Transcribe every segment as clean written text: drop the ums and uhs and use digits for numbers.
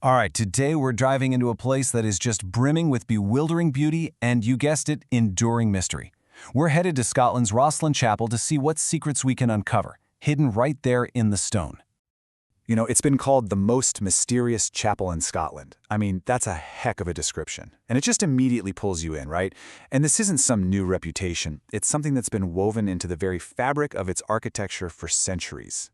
All right, today we're driving into a place that is just brimming with bewildering beauty and, you guessed it, enduring mystery. We're headed to Scotland's Rosslyn Chapel to see what secrets we can uncover, hidden right there in the stone. You know, it's been called the most mysterious chapel in Scotland. I mean, that's a heck of a description. And it just immediately pulls you in, right? And this isn't some new reputation. It's something that's been woven into the very fabric of its architecture for centuries.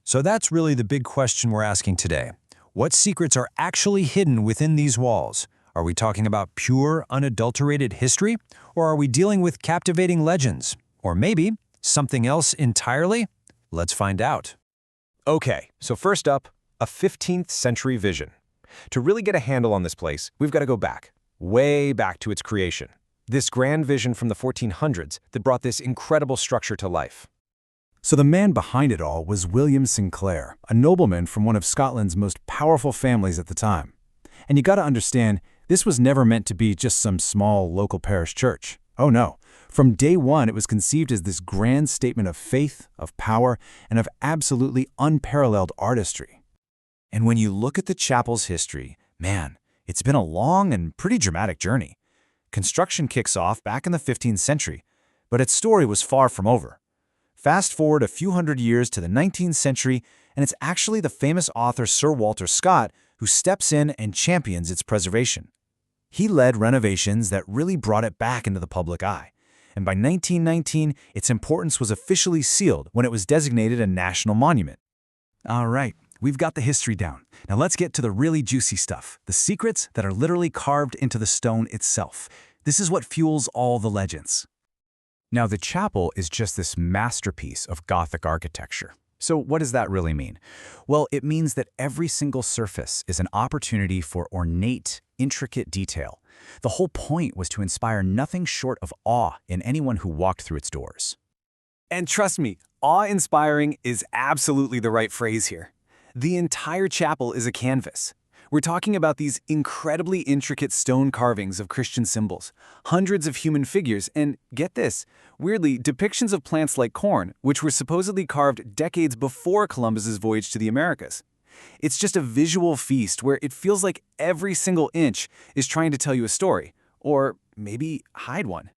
So that's really the big question we're asking today. What secrets are actually hidden within these walls? Are we talking about pure, unadulterated history? Or are we dealing with captivating legends? Or maybe something else entirely? Let's find out. Okay, so first up, a 15th century vision. To really get a handle on this place, we've got to go back, way back to its creation. This grand vision from the 1400s that brought this incredible structure to life. So the man behind it all was William Sinclair, a nobleman from one of Scotland's most powerful families at the time. And you gotta understand, this was never meant to be just some small local parish church. Oh no. From day one, it was conceived as this grand statement of faith, of power, and of absolutely unparalleled artistry. And when you look at the chapel's history, man, it's been a long and pretty dramatic journey. Construction kicks off back in the 15th century, but its story was far from over. Fast forward a few hundred years to the 19th century, and it's actually the famous author Sir Walter Scott who steps in and champions its preservation. He led renovations that really brought it back into the public eye. And by 1919, its importance was officially sealed when it was designated a national monument. All right, we've got the history down. Now let's get to the really juicy stuff, the secrets that are literally carved into the stone itself. This is what fuels all the legends. Now, the chapel is just this masterpiece of Gothic architecture. So what does that really mean? Well, it means that every single surface is an opportunity for ornate, intricate detail. The whole point was to inspire nothing short of awe in anyone who walked through its doors. And trust me, awe-inspiring is absolutely the right phrase here. The entire chapel is a canvas. We're talking about these incredibly intricate stone carvings of Christian symbols, hundreds of human figures, and get this, weirdly, depictions of plants like corn, which were supposedly carved decades before Columbus's voyage to the Americas. It's just a visual feast where it feels like every single inch is trying to tell you a story, or maybe hide one.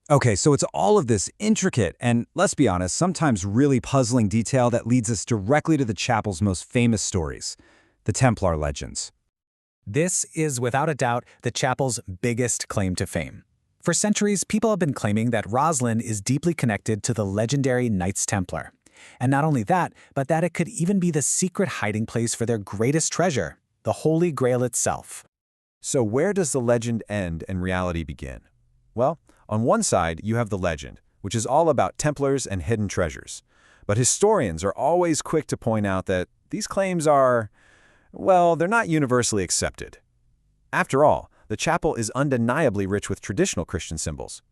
Okay, so it's all of this intricate and, let's be honest, sometimes really puzzling detail that leads us directly to the chapel's most famous stories, the Templar legends. This is, without a doubt, the chapel's biggest claim to fame. For centuries, people have been claiming that Rosslyn is deeply connected to the legendary Knights Templar. And not only that, but that it could even be the secret hiding place for their greatest treasure, the Holy Grail itself. So where does the legend end and reality begin? Well, on one side, you have the legend, which is all about Templars and hidden treasures. But historians are always quick to point out that these claims are, well, they're not universally accepted. After all, the chapel is undeniably rich with traditional Christian symbols,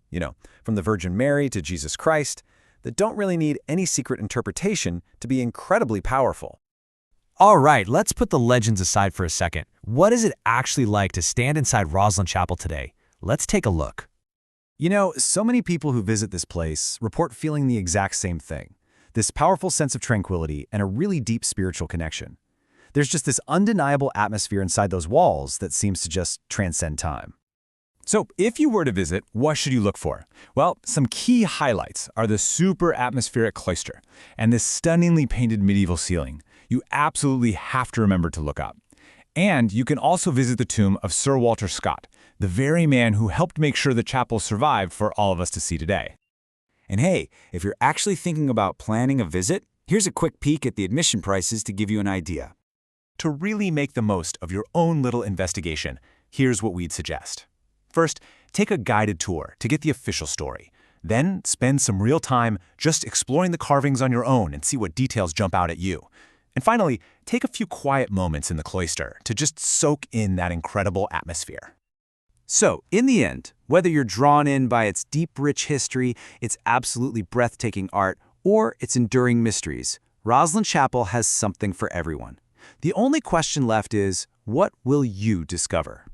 from the Virgin Mary to Jesus Christ, that don't really need any secret interpretation to be incredibly powerful. All right, let's put the legends aside for a second. What is it actually like to stand inside Rosslyn Chapel today? Let's take a look. You know, so many people who visit this place report feeling the exact same thing. This powerful sense of tranquility and a really deep spiritual connection. There's just this undeniable atmosphere inside those walls that seems to just transcend time. So, if you were to visit, what should you look for? Well, some key highlights are the super atmospheric cloister and this stunningly painted medieval ceiling. You absolutely have to remember to look up. And you can also visit the tomb of Sir Walter Scott, the very man who helped make sure the chapel survived for all of us to see today. And hey, if you're actually thinking about planning a visit, here's a quick peek at the admission prices to give you an idea. To really make the most of your own little investigation, here's what we'd suggest. First, take a guided tour to get the official story. Then, spend some real time just exploring the carvings on your own and see what details jump out at you. And finally, take a few quiet moments in the cloister to just soak in that incredible atmosphere. So, in the end, whether you're drawn in by its deep, rich history, its absolutely breathtaking art, or its enduring mysteries, Rosslyn Chapel has something for everyone. The only question left is, what will you discover?